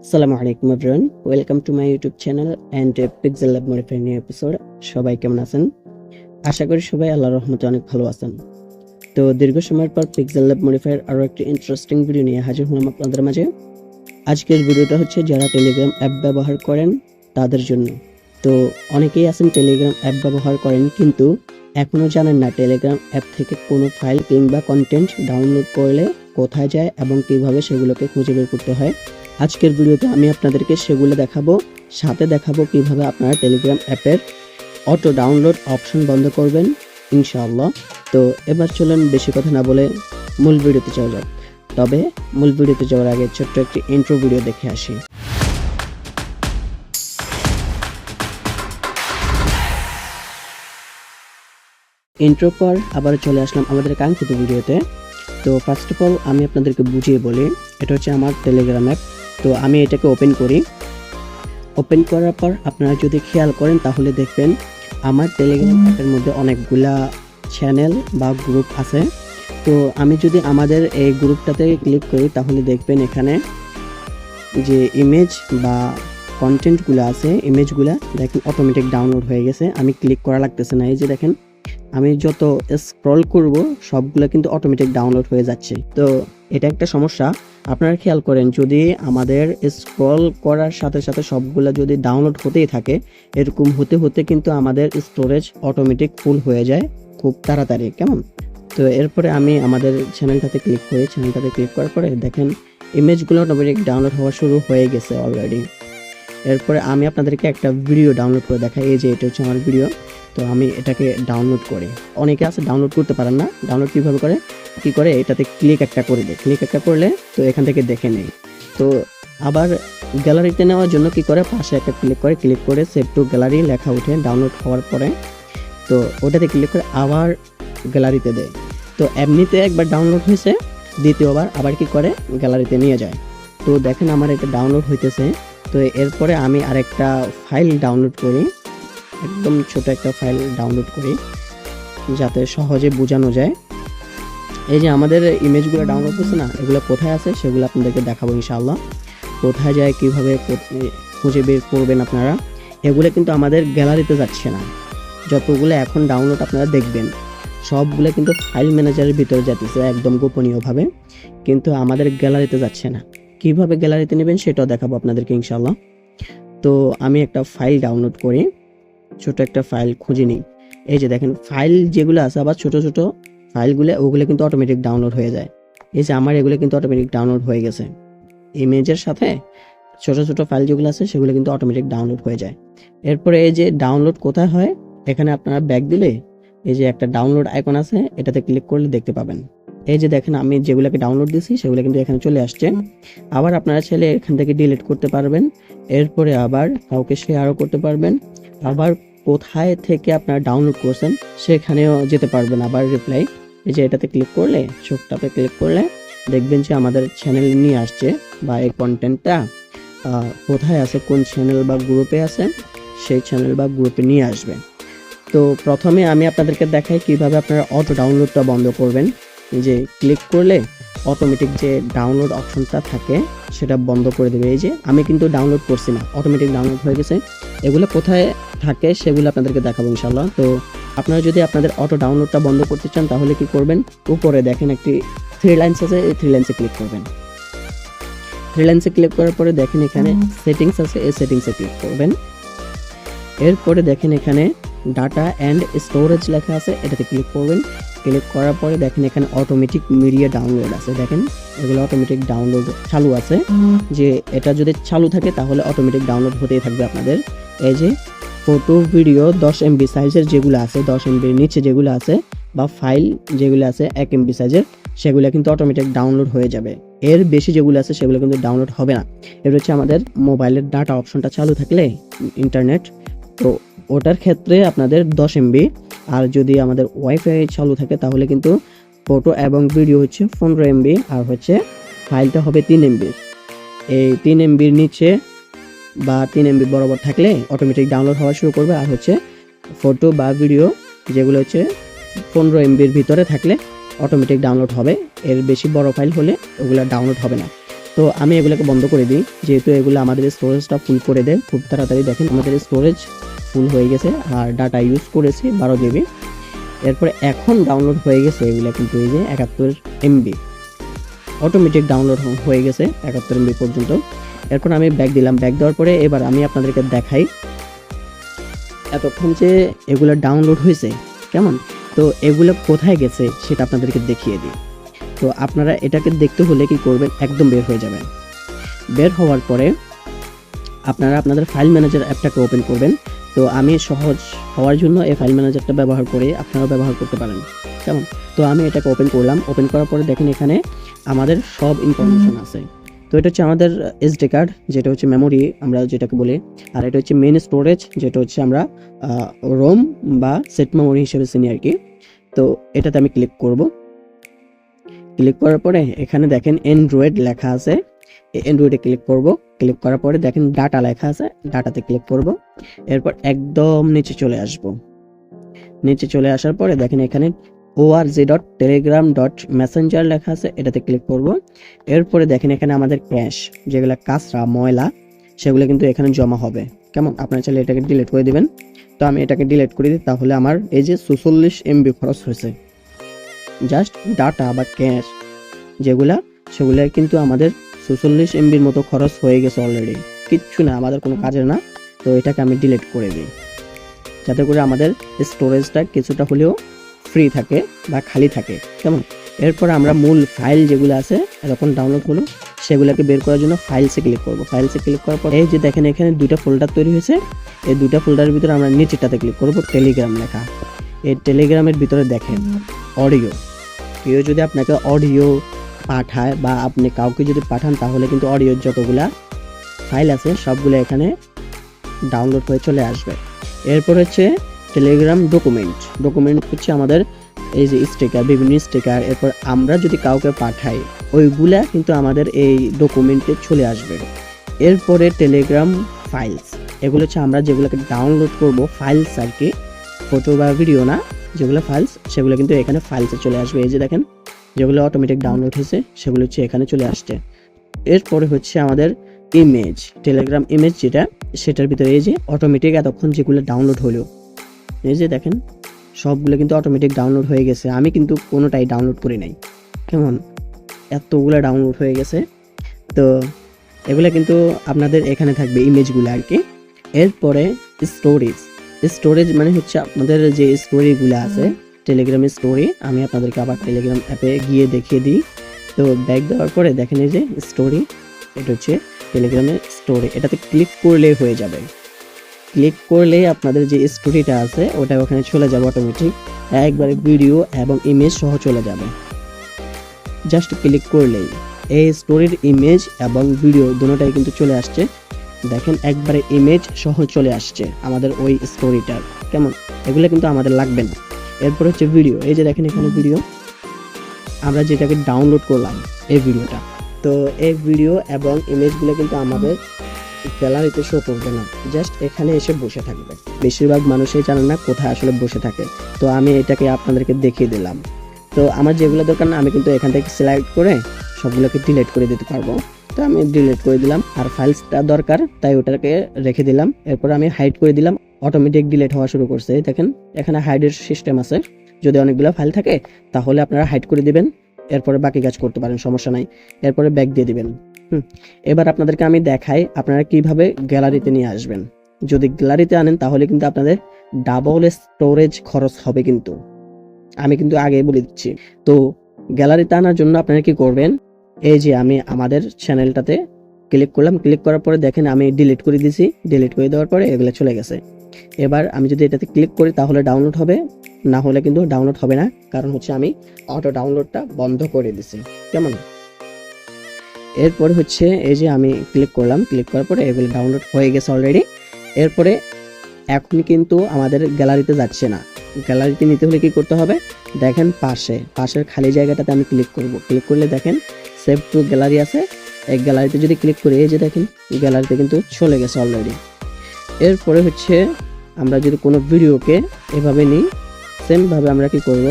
আসসালামু আলাইকুম everyone, welcome to my YouTube channel and pixel lab modifier new episode. সবাই কেমন আছেন? আশা করি সবাই আল্লাহর রহমতে অনেক ভালো আছেন। তো দীর্ঘ সময়ের পর পিক্সেল ল্যাব মডিফায়ার আরও একটি ইন্টারেস্টিং ভিডিও নিয়ে হাজির হলাম আপনাদের মাঝে। আজকের ভিডিওটা হচ্ছে যারা টেলিগ্রাম অ্যাপ ব্যবহার করেন তাদের জন্য। তো অনেকেই আছেন টেলিগ্রাম অ্যাপ ব্যবহার করেন কিন্তু এখনও জানেন না টেলিগ্রাম অ্যাপ থেকে কোনো ফাইল কিংবা কন্টেন্ট ডাউনলোড করলে কোথায় যায় এবং কীভাবে সেগুলোকে খুঁজে বের করতে হয়। আজকের ভিডিওতে আমি আপনাদেরকে সেগুলো দেখাবো, সাথে দেখাবো কিভাবে আপনারা টেলিগ্রাম অ্যাপের অটো ডাউনলোড অপশন বন্ধ করবেন ইনশাআল্লাহ। তো এবার চলুন বেশি কথা না বলে মূল ভিডিওতে যাওয়া যাক। তবে মূল ভিডিওতে যাওয়ার আগে ছোট্ট একটি ইন্ট্রো ভিডিও দেখে আসি। ইন্ট্রো পর আবার চলে আসলাম আমাদের কাঙ্ক্ষিত ভিডিওতে। তো ফার্স্ট অফ অল আমি আপনাদেরকে বুঝিয়ে বলি, এটা হচ্ছে আমার টেলিগ্রাম অ্যাপ। তো আমি এটাকে ওপেন করি। ওপেন করার পর আপনারা যদি খেয়াল করেন তাহলে দেখবেন আমার টেলিগ্রাম অ্যাপের মধ্যে অনেকগুলা চ্যানেল বা গ্রুপ আছে। তো আমি যদি আমাদের এই গ্রুপটাতে ক্লিক করি তাহলে দেখবেন এখানে যে ইমেজ বা কন্টেন্টগুলো আছে, ইমেজগুলো দেখেন অটোমেটিক ডাউনলোড হয়ে গেছে। আমি ক্লিক করা লাগতেছে না। এই যে দেখেন আমি যত স্ক্রল করব সবগুলো কিন্তু অটোমেটিক ডাউনলোড হয়ে যাচ্ছে। তো এটা একটা সমস্যা, আপনারা খেয়াল করেন যদি আমাদের স্ক্রল করার সাথে সাথে সবগুলো যদি ডাউনলোড হতেই থাকে, এরকম হতে হতে কিন্তু আমাদের স্টোরেজ অটোমেটিক ফুল হয়ে যায় খুব তাড়াতাড়ি, কেমন? তো এরপরে আমি আমাদের চ্যানেলটাতে ক্লিক করি। চ্যানেলটাতে ক্লিক করার পরে দেখেন ইমেজগুলো অটোমেটিক ডাউনলোড হওয়া শুরু হয়ে গেছে অলরেডি। এরপরে আমি আপনাদেরকে একটা ভিডিও ডাউনলোড করে দেখাই। এই যে এটা হচ্ছে আমার ভিডিও। তো আমি এটাকে ডাউনলোড করি। অনেকে আছে ডাউনলোড করতে পারেন না। ডাউনলোড কীভাবে করে, কী করে, এটাতে ক্লিক একটা করে দেয়। ক্লিক একটা করলে তো এখান থেকে দেখে নেই। তো আবার গ্যালারিতে নেওয়ার জন্য কি করে, পাশে একটা ক্লিক করে, ক্লিক করে সেভ টু গ্যালারি লেখা উঠে ডাউনলোড হওয়ার পরে তো ওটাতে ক্লিক করে আবার গ্যালারিতে দেয়। তো এমনিতে একবার ডাউনলোড হয়েছে, দ্বিতীয়বার আবার কি করে গ্যালারিতে নিয়ে যায়। তো দেখেন আমার এটা ডাউনলোড হইতেছে। তো এরপরে আমি আরেকটা ফাইল ডাউনলোড করি, একদম ছোট একটা ফাইল ডাউনলোড করি যাতে সহজে বোঝানো যায়। এই যে আমাদের ইমেজগুলো ডাউনলোড করছে না, এগুলো কোথায় আছে সেগুলো আপনাদেরকে দেখাবো ইনশাআল্লাহ। কোথায় যায়, কীভাবে খুঁজে বের করবেন আপনারা। এগুলো কিন্তু আমাদের গ্যালারিতে যাচ্ছে না। যতগুলো এখন ডাউনলোড আপনারা দেখবেন সবগুলো কিন্তু ফাইল ম্যানেজারের ভিতরে যাচ্ছে একদম গোপনীয়ভাবে, কিন্তু আমাদের গ্যালারিতে যাচ্ছে না। কিভাবে গ্যালারিতে নেবেন সেটাও দেখাবো আপনাদেরকে ইনশাআল্লাহ। তো আমি একটা ফাইল ডাউনলোড করি, ছোট একটা ফাইল খুঁজে নিই। এই যে দেখেন ফাইল যেগুলো আছে আবার ছোট ছোট ফাইলগুলো, ওগুলো কিন্তু অটোমেটিক ডাউনলোড হয়ে যায়। এই যে আমার এগুলো কিন্তু অটোমেটিক ডাউনলোড হয়ে গেছে। ইমেজের সাথে ছোট ছোট ফাইল যেগুলো আছে সেগুলো কিন্তু অটোমেটিক ডাউনলোড হয়ে যায়। এরপরে এই যে ডাউনলোড কোথায় হয়, এখানে আপনারা ব্যাক দিলে এই যে একটা ডাউনলোড আইকন আছে, এটাতে ক্লিক করলে দেখতে পাবেন। এই যে দেখেন আমি যেগুলোকে ডাউনলোড দিয়েছি সেগুলো কিন্তু এখানে চলে আসছে। আবার আপনারা চাইলে এখান থেকে ডিলিট করতে পারবেন। এরপরে আবার কাউকে শেয়ারও করতে পারবেন। আবার কোথায় থেকে আপনারা ডাউনলোড করছেন সেখানেও যেতে পারবেন আবার রিপ্লাই। এই যে এটাতে ক্লিক করলে, চোখটাতে ক্লিক করলে দেখবেন যে আমাদের চ্যানেলে নিয়ে আসছে বা এই কন্টেন্টটা কোথায় আছে, কোন চ্যানেল বা গ্রুপে আছে সেই চ্যানেল বা গ্রুপে নিয়ে আসবে। তো প্রথমে আমি আপনাদেরকে দেখাই কিভাবে আপনারা অটো ডাউনলোডটা বন্ধ করবেন। যে ক্লিক করলে অটোমেটিক যে ডাউনলোড অপশনটা থাকে সেটা বন্ধ করে দেবে। এই যে আমি কিন্তু ডাউনলোড করছি না, অটোমেটিক ডাউনলোড হয়ে গেছে। এগুলো কোথায় থাকে সেগুলো আপনাদেরকে দেখাবো ইনশাআল্লাহ। তো আপনারা যদি আপনাদের অটো ডাউনলোডটা বন্ধ করতে চান তাহলে কি করবেন, উপরে দেখেন একটি থ্রি লাইন্স আছে, এই থ্রি লাইন্সে ক্লিক করবেন। থ্রি লাইন্সে ক্লিক করার পরে দেখেন এখানে সেটিংস আছে, এই সেটিংসে ক্লিক করবেন। এরপরে দেখেন এখানে ডাটা অ্যান্ড স্টোরেজ লেখা আছে, এটাতে ক্লিক করবেন। ক্লিক করার পরে দেখেন এখানে অটোমেটিক মিডিয়া ডাউনলোড আছে, দেখেন এগুলো অটোমেটিক ডাউনলোড চালু আছে। যে এটা যদি চালু থাকে তাহলে অটোমেটিক ডাউনলোড হতেই থাকবে আপনাদের। এই যে ফটো ভিডিও 10 MB সাইজের যেগুলো আছে, 10 MBর নিচে যেগুলো আছে বা ফাইল যেগুলো আছে 1 MB সাইজের, সেগুলো কিন্তু অটোমেটিক ডাউনলোড হয়ে যাবে। এর বেশি যেগুলো আছে সেগুলো কিন্তু ডাউনলোড হবে না। এটা হচ্ছে আমাদের মোবাইলের ডাটা অপশনটা চালু থাকলে ইন্টারনেট, তো ওটার ক্ষেত্রে আপনাদের 10 MB। আর যদি আমাদের ওয়াইফাই চালু থাকে তাহলে কিন্তু ফটো এবং ভিডিও হচ্ছে 15 MB আর হচ্ছে ফাইলটা হবে 3 MB। এই 3 MBর নিচে বা 3 MB বরাবর থাকলে অটোমেটিক ডাউনলোড হওয়া শুরু করবে। আর হচ্ছে ফটো বা ভিডিও যেগুলো হচ্ছে 15 MBর ভিতরে থাকলে অটোমেটিক ডাউনলোড হবে। এর বেশি বড় ফাইল হলে ওগুলো ডাউনলোড হবে না। তো আমি এগুলোকে বন্ধ করে দিই, যেহেতু এগুলো আমাদের স্টোরেজটা ফুল করে দেয় খুব তাড়াতাড়ি। দেখেন আমাদের স্টোরেজ ফুল হয়ে গেছে আর ডাটা ইউজ করেছি 12 জিবি। এরপরে এখন ডাউনলোড হয়ে গেছে এগুলো কিন্তু এই যে 71 MB অটোমেটিক ডাউনলোড হয়ে গেছে 71 MB পর্যন্ত। এরপর আমি ব্যাক দিলাম, ব্যাক দেওয়ার পরে এবার আমি আপনাদেরকে দেখাই এতক্ষণ যে এগুলো ডাউনলোড হয়েছে কেমন, তো এগুলো কোথায় গেছে সেটা আপনাদেরকে দেখিয়ে দিই। তো আপনারা এটাকে দেখতে হলে কি করবেন, একদম বের হয়ে যাবেন। বের হওয়ার পরে আপনারা আপনাদের ফাইল ম্যানেজার অ্যাপটাকে ওপেন করবেন। তো আমি সহজ হওয়ার জন্য এই ফাইল ম্যানেজারটা ব্যবহার করে আপনারাও ব্যবহার করতে পারেন কেমন। তো আমি এটাকে ওপেন করলাম, ওপেন করার পরে দেখেন এখানে আমাদের সব ইনফরমেশন আছে। তো এটা হচ্ছে আমাদের এসডি কার্ড, যেটা হচ্ছে মেমোরি আমরা যেটাকে বলি, আর এটা হচ্ছে মেইন স্টোরেজ, যেটা হচ্ছে আমরা রোম বা সেট মেমোরি হিসেবে চিনি আর কি। তো এটাতে আমি ক্লিক করব। ক্লিক করার পরে এখানে দেখেন অ্যান্ড্রয়েড লেখা আছে, অ্যান্ড্রয়েডে ক্লিক করব। ক্লিক করার পরে দেখেন ডাটা লেখা আছে, ডাটাতে ক্লিক করব। এরপর একদম নিচে চলে আসব। নিচে চলে আসার পরে দেখেন এখানে org.telegram.messenger লেখা আছে, এটাতে ক্লিক করব। এরপরে দেখেন এখানে আমাদের ক্যাশ, যেগুলো কাঁচরা ময়লা সেগুলো কিন্তু এখানে জমা হবে কেমন। আপনারা চাইলে এটাকে ডিলিট করে দিবেন। তো আমি এটাকে ডিলিট করে দিই, তাহলে আমার এই যে 44 MB খরচ হয়েছে জাস্ট ডাটা বা ক্যাশ যেগুলা, সেগুলো কিন্তু আমাদের 44 MBর মতো খরচ হয়ে গেছে অলরেডি, কিচ্ছু না, আমাদের কোনো কাজের না। তো এটাকে আমি ডিলিট করে দিই, যাতে করে আমাদের স্টোরেজটা কিছুটা হলেও ফ্রি থাকে বা খালি থাকে কেমন। এরপর আমরা মূল ফাইল যেগুলো আছে এরকম ডাউনলোড হলো, সেগুলোকে বের করার জন্য ফাইলসে ক্লিক করব। ফাইলসে ক্লিক করার পর এই যে দেখেন এখানে দুইটা ফোল্ডার তৈরি হয়েছে, এই দুইটা ফোল্ডারের ভিতরে আমরা নিচেটাতে ক্লিক করব, টেলিগ্রাম লেখা। এই টেলিগ্রামের ভিতরে দেখেন অডিও, কেউ যদি আপনাকে অডিও পাঠায় বা আপনি কাউকে যদি পাঠান, তাহলে কিন্তু অডিওর যতগুলা ফাইল আছে সবগুলো এখানে ডাউনলোড হয়ে চলে আসবে। এরপর হচ্ছে টেলিগ্রাম ডকুমেন্ট। ডকুমেন্ট হচ্ছে আমাদের এই যে স্টিকার, বিভিন্ন স্টিকার। এরপর আমরা যদি কাউকে পাঠাই ওইগুলা কিন্তু আমাদের এই ডকুমেন্টে চলে আসবে। এরপরে টেলিগ্রাম ফাইলস, এগুলো হচ্ছে আমরা যেগুলোকে ডাউনলোড করব ফাইলস আর কি, ফটো বা ভিডিও না, যেগুলো ফাইলস সেগুলো কিন্তু এখানে ফাইলসে চলে আসবে। এই যে দেখেন যেগুলো অটোমেটিক ডাউনলোড হয়েছে সেগুলো হচ্ছে এখানে চলে আসছে। এরপরে হচ্ছে আমাদের ইমেজ, টেলিগ্রাম ইমেজ যেটা, সেটার ভিতরে এই যে অটোমেটিক এতক্ষণ যেগুলো ডাউনলোড হলো, এই যে দেখেন সবগুলো কিন্তু অটোমেটিক ডাউনলোড হয়ে গেছে। আমি কিন্তু কোনোটাই ডাউনলোড করি নাই কেমন, এতগুলো ডাউনলোড হয়ে গেছে। তো এগুলো কিন্তু আপনাদের এখানে থাকবে ইমেজগুলো আর কি। এরপরে স্টোরেজ, স্টোরেজ মানে হচ্ছে আপনাদের যে স্টোরিগুলো আছে টেলিগ্রামের স্টোরি, আমি আপনাদেরকে আবার টেলিগ্রাম অ্যাপে গিয়ে দেখিয়ে দিই। তো ব্যাক দেওয়ার পরে দেখেন এই যে স্টোরি, এটা হচ্ছে টেলিগ্রামের স্টোরি, এটাতে ক্লিক করলেই হয়ে যাবে। ক্লিক করলেই আপনাদের যে স্টোরিটা আছে ওটা ওখানে চলে যাবে অটোমেটিক, একবারে ভিডিও এবং ইমেজ সহ চলে যাবে। জাস্ট ক্লিক করলেই এই স্টোরির ইমেজ এবং ভিডিও দুটোটাই কিন্তু চলে আসছে। দেখেন একবারে ইমেজ সহ চলে আসছে আমাদের ওই স্টোরিটার কেমন। এগুলো কিন্তু আমাদের লাগবে না। এরপর হচ্ছে ভিডিও, এই যে দেখেন এখানে ভিডিও আমরা যেটাকে ডাউনলোড করলাম এই ভিডিওটা। তো এই ভিডিও এবং ইমেজগুলো কিন্তু আমাদের গ্যালারিতে শো করবে না, জাস্ট এখানে এসে বসে থাকবে। বেশিরভাগ মানুষই জানে না কোথায় আসলে বসে থাকে, তো আমি এটাকে আপনাদেরকে দেখিয়ে দিলাম। তো আমার যেগুলো দরকার না আমি কিন্তু এখান থেকে সিলেক্ট করে সবগুলোকে ডিলিট করে দিতে পারবো। তো আমি ডিলিট করে দিলাম, আর ফাইলসটা দরকার তাই ওটাকে রেখে দিলাম। এরপর আমি হাইড করে দিলাম, অটোমেটিক ডিলিট হওয়া শুরু করছে। দেখেন এখানে হাইডের সিস্টেম আছে, যদি অনেকগুলো ফাইল থাকে তাহলে আপনারা হাইড করে দিবেন, এরপরে বাকি কাজ করতে পারেন, সমস্যা নাই। এরপরে ব্যাক দিয়ে দিবেন। এবার আপনাদেরকে আমি দেখাই আপনারা কিভাবে গ্যালারিতে নিয়ে আসবেন। যদি গ্যালারিতে আনেন তাহলে কিন্তু আপনাদের ডাবল স্টোরেজ খরচ হবে, কিন্তু আমি কিন্তু আগে বলে দিচ্ছি। তো গ্যালারিতে আনার জন্য আপনারা কি করবেন, এই যে আমি আমাদের চ্যানেলটাতে ক্লিক করলাম, ক্লিক করার পরে দেখেন আমি ডিলিট করে দিয়েছি। ডিলিট করে দেওয়ার পরে এগুলো চলে গেছে। এবার আমি যদি এটাতে ক্লিক করি তাহলে ডাউনলোড হবে, না হলে কিন্তু ডাউনলোড হবে না, কারণ হচ্ছে আমি অটো ডাউনলোডটা বন্ধ করে দিছি কেমন। এরপরে হচ্ছে এই যে আমি ক্লিক করলাম, ক্লিক করার পরে এগুলো ডাউনলোড হয়ে গেছে অলরেডি। এরপরে এখন কিন্তু আমাদের গ্যালারিতে যাচ্ছে না। গ্যালারিতে নিতে হলে কি করতে হবে, দেখেন পাশের খালি জায়গাটাতে আমি ক্লিক করব। ক্লিক করলে দেখেন সেভ টু গ্যালারি আছে, এই গ্যালারিতে যদি ক্লিক করি এই যে দেখেন গ্যালারিতে কিন্তু চলে গেছে অলরেডি। এরপরে হচ্ছে আমরা যদি কোনো ভিডিওকে এভাবে নিই, সেমভাবে আমরা কি করব,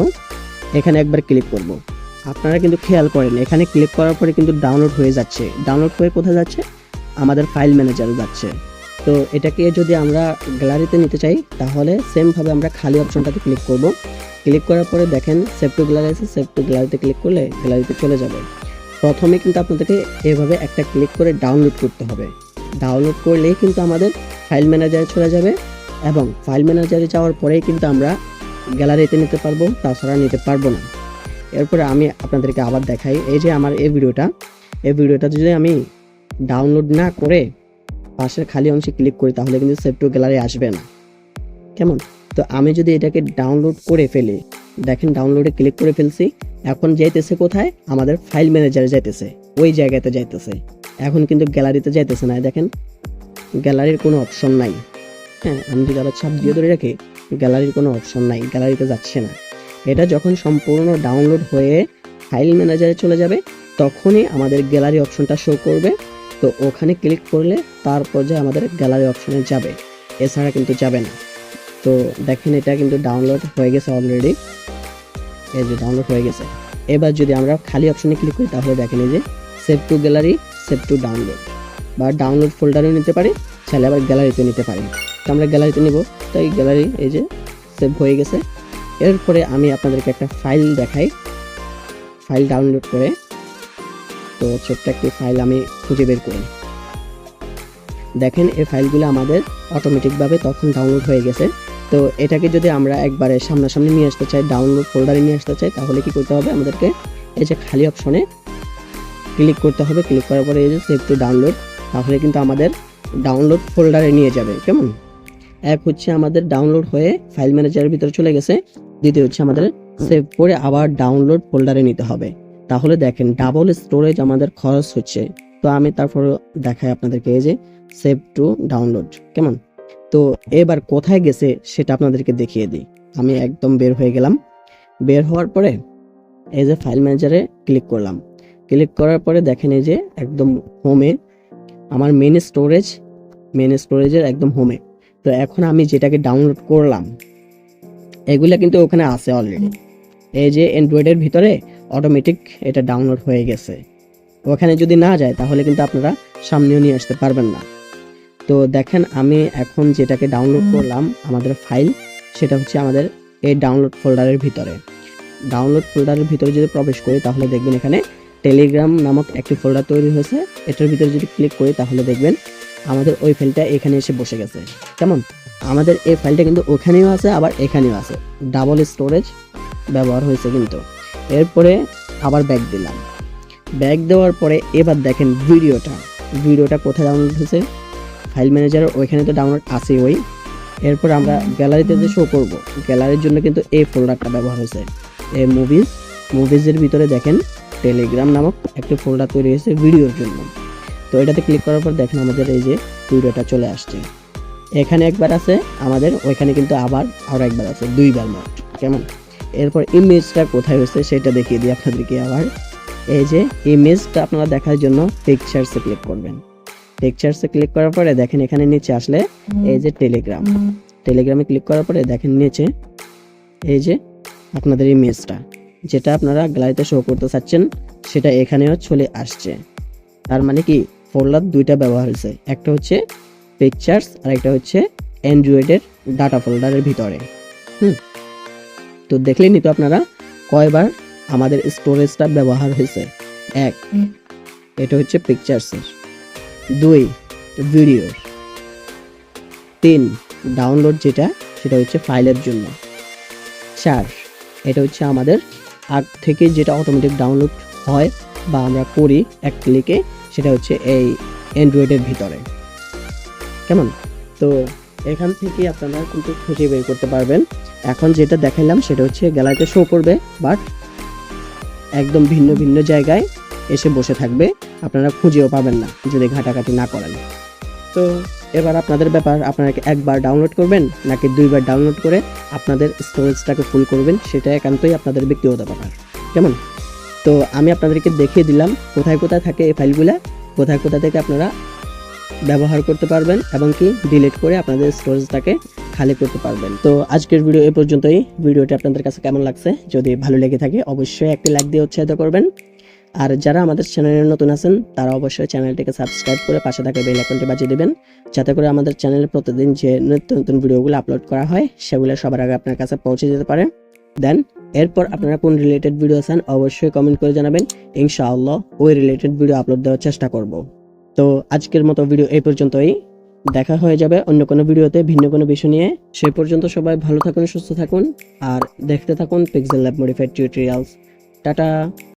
এখানে একবার ক্লিক করব। আপনারা কিন্তু খেয়াল করেন এখানে ক্লিক করার পরে কিন্তু ডাউনলোড হয়ে যাচ্ছে, ডাউনলোড হয়ে কোথায় যাচ্ছে, আমাদের ফাইল ম্যানেজারে যাচ্ছে। তো এটাকে যদি আমরা গ্যালারিতে নিতে চাই তাহলে সেমভাবে আমরা খালি অপশনটাতে ক্লিক করব। ক্লিক করার পরে দেখেন সেভ টু গ্যালারি আছে, সেভ টু গ্যালারিতে ক্লিক করলে গ্যালারিতে চলে যাবে। প্রথমে কিন্তু আপনাদেরকে এভাবে একটা ক্লিক করে ডাউনলোড করতে হবে। ডাউনলোড করলেই কিন্তু আমাদের ফাইল ম্যানেজারে চলে যাবে এবং ফাইল ম্যানেজারে যাওয়ার পরেই কিন্তু আমরা গ্যালারিতে নিতে পারবো, তাছাড়া নিতে পারবো না। এরপরে আমি আপনাদেরকে আবার দেখাই, এই যে আমার এই ভিডিওটা যদি আমি ডাউনলোড না করে পাশের খালি অংশে ক্লিক করি তাহলে কিন্তু সেভ টু গ্যালারি আসবে না। কেমন? তো আমি যদি এটাকে ডাউনলোড করে ফেলি, দেখেন ডাউনলোডে ক্লিক করে ফেলছি, এখন যাইতেছে কোথায়, আমাদের ফাইল ম্যানেজারে যাইতেছে, ওই জায়গাতে যাইতেছে। এখন কিন্তু গ্যালারিতে যাইতেছে না, দেখেন গ্যালারির কোনো অপশন নাই। হ্যাঁ, আমি যদি আবার ছাপ দিয়ে ধরে রাখি, গ্যালারির কোনো অপশন নাই, গ্যালারিতে যাচ্ছে না। এটা যখন সম্পূর্ণ ডাউনলোড হয়ে ফাইল ম্যানেজারে চলে যাবে তখনই আমাদের গ্যালারি অপশনটা শো করবে। তো ওখানে ক্লিক করলে তারপর যে আমাদের গ্যালারি অপশনে যাবে, এছাড়া কিন্তু যাবে না। তো দেখেন এটা কিন্তু ডাউনলোড হয়ে গেছে অলরেডি, এই যে ডাউনলোড হয়ে গেছে। এবার যদি আমরা খালি অপশনে ক্লিক করি তাহলে দেখেন এই যে save two gallery, save to download, বা ডাউনলোড ফোল্ডারেও নিতে পারি, চাইলে আবার গ্যালারিতে নিতে পারি। তো আমরা গ্যালারিতে নিব, তাই গ্যালারি এই যে সেভ হয়ে গেছে। এরপরে আমি আপনাদেরকে একটা ফাইল দেখাই, ফাইল ডাউনলোড করে। তো ছোট্ট একটি ফাইল আমি খুঁজে বের করি। দেখেন এই ফাইলগুলো আমাদের অটোমেটিকভাবে তখন ডাউনলোড হয়ে গেছে। তো এটাকে যদি আমরা একবারে সামনাসামনি নিয়ে আসতে চাই, ডাউনলোড ফোল্ডারে নিয়ে আসতে চাই, তাহলে কি করতে হবে, আমাদেরকে এই যে খালি অপশনে ক্লিক করতে হবে। ক্লিক করার পরে এই যে সেভ টু ডাউনলোড, তাহলে কিন্তু আমাদের ডাউনলোড ফোল্ডারে নিয়ে যাবে। কেমন? এক হচ্ছে আমাদের ডাউনলোড হয়ে ফাইল ম্যানেজারের ভিতরে চলে গেছে, দ্বিতীয় হচ্ছে আমাদের সেভ করে আবার ডাউনলোড ফোল্ডারে নিতে হবে। তাহলে দেখেন ডাবল স্টোরেজ আমাদের খরচ হচ্ছে। তো আমি তারপর দেখাই আপনাদেরকে, এই যে সেভ টু ডাউনলোড। কেমন? তো এবার কোথায় গেছে সেটা আপনাদেরকে দেখিয়ে দিই। আমি একদম বের হয়ে গেলাম। বের হওয়ার পরে এই যে ফাইল ম্যানেজারে ক্লিক করলাম। ক্লিক করার পরে দেখেন এই যে একদম হোমে আমার মেন স্টোরেজের একদম হোমে। তো এখন আমি যেটাকে ডাউনলোড করলাম এগুলা কিন্তু ওখানে আছে অলরেডি। এই যে অ্যান্ড্রয়েডের ভিতরে অটোমেটিক এটা ডাউনলোড হয়ে গেছে। ওখানে যদি না যায় তাহলে কিন্তু আপনারা সামনেও নিয়ে আসতে পারবেন না। তো দেখেন আমি এখন যেটাকে ডাউনলোড করলাম আমাদের ফাইল, সেটা হচ্ছে আমাদের এই ডাউনলোড ফোল্ডারের ভিতরে। ডাউনলোড ফোল্ডারের ভিতরে যদি প্রবেশ করি তাহলে দেখবেন এখানে টেলিগ্রাম নামক একটি ফোল্ডার তৈরি হয়েছে। এটার ভিতরে যদি ক্লিক করি তাহলে দেখবেন আমাদের ওই ফাইলটা এখানে এসে বসে গেছে। কেমন? আমাদের এই ফাইলটা কিন্তু ওখানেও আছে আবার এখানেও আছে, ডাবল স্টোরেজ ব্যবহার হয়েছে কিন্তু। এরপরে আবার ব্যাক দিলাম। ব্যাক দেওয়ার পরে এবার দেখেন ভিডিওটা কোথায় ডাউনলোড হয়েছে, ফাইল ম্যানেজারের ওইখানে তো ডাউনলোড আছে ওই। এরপর আমরা গ্যালারিতে যে শো করব, গ্যালারির জন্য কিন্তু এই ফোল্ডারটা ব্যবহার হয়েছে, এই মুভিজের ভিতরে দেখেন টেলিগ্রাম নামক একটা ফোল্ডার তৈরি হয়েছে ভিডিওর জন্য। তো এটাতে ক্লিক করার পর দেখেন আমাদের এই যে ভিডিওটা চলে আসছে। এখানে একবার আছে আমাদের, ওইখানে কিন্তু আবার আরও একবার আছে, দুইবার মোট। কেমন? এরপর ইমেজটা কোথায় হয়েছে সেটা দেখিয়ে দিই আপনাদেরকে। আবার এই যে ইমেজটা আপনারা দেখার জন্য পিকচার্সে ক্লিক করবেন। পিকচার্সে ক্লিক করার পরে দেখেন এখানে নিচে আসলে এই যে টেলিগ্রামে ক্লিক করার পরে দেখেন নিচে এই যে আপনাদের ইমেজটা যেটা আপনারা গ্যালারিতে শো করতে চাচ্ছেন সেটা এখানেও চলে আসছে। তার মানে কি ফোল্ডার দুইটা ব্যবহার হয়েছে, একটা হচ্ছে পিকচার্স আর একটা হচ্ছে অ্যান্ড্রয়েডের ডাটা ফোল্ডারের ভিতরে। তো দেখলেনই তো আপনারা কয়বার আমাদের স্টোরেজটা ব্যবহার হয়েছে। এক, এটা হচ্ছে পিকচার্সের। 2, ভিডিওর। 3, ডাউনলোড যেটা সেটা হচ্ছে ফাইলের জন্য। 4, এটা হচ্ছে আমাদের আগ থেকে যেটা অটোমেটিক ডাউনলোড হয় বা আমরা করি এক ক্লিকে, সেটা হচ্ছে এই অ্যান্ড্রয়েডের ভিতরে। কেমন? তো এখান থেকে আপনারা কিন্তু খুঁজে বের করতে পারবেন। এখন যেটা দেখাইলাম সেটা হচ্ছে গ্যালারিতে শো করবে, বাট একদম ভিন্ন ভিন্ন জায়গায় এসে বসে থাকবে, আপনারা খুঁজেও পাবেন না যদি ঘাটাঘাটি না করেন। তো এবার আপনাদের ব্যাপার, আপনারা একবার ডাউনলোড করবেন নাকি দুইবার ডাউনলোড করে আপনাদের স্টোরেজটাকে ফুল করবেন, সেটা একান্তই আপনাদের ব্যক্তিগত ব্যাপার। কেমন? তো আমি আপনাদেরকে দেখিয়ে দিলাম কোথায় কোথায় থাকে এই ফাইলগুলা, কোথায় কোথা থেকে আপনারা ব্যবহার করতে পারবেন এবং কি ডিলিট করে আপনাদের স্টোরেজটাকে খালি করতে পারবেন। তো আজকের ভিডিও এই পর্যন্তই। ভিডিওটি আপনাদের কাছে কেমন লাগছে, যদি ভালো লেগে থাকে অবশ্যই একটি লাইক দিয়ে উৎসাহিত করবেন। আর যারা আমাদের চ্যানেলে নতুন আছেন তারা অবশ্যই চ্যানেলটিকে সাবস্ক্রাইব করে পাশে থাকা বেল আইকনটি বাজিয়ে দিবেন, যাতে করে আমাদের চ্যানেলে প্রতিদিন যে নিত্য নতুন ভিডিওগুলো আপলোড করা হয় সেগুলো সবার আগে আপনার কাছে পৌঁছে যেতে পারে। দেন এরপর আপনারা কোন রিলেটেড ভিডিও চান অবশ্যই কমেন্ট করে জানাবেন, ইনশাআল্লাহ ওই রিলেটেড ভিডিও আপলোড দেওয়ার চেষ্টা করব। তো আজকের মতো ভিডিও এই পর্যন্তই। দেখা হয়ে যাবে অন্য কোনো ভিডিওতে ভিন্ন কোনো বিষয় নিয়ে। সেই পর্যন্ত সবাই ভালো থাকুন, সুস্থ থাকুন আর দেখতে থাকুন pixel lab modified tutorials. Tata.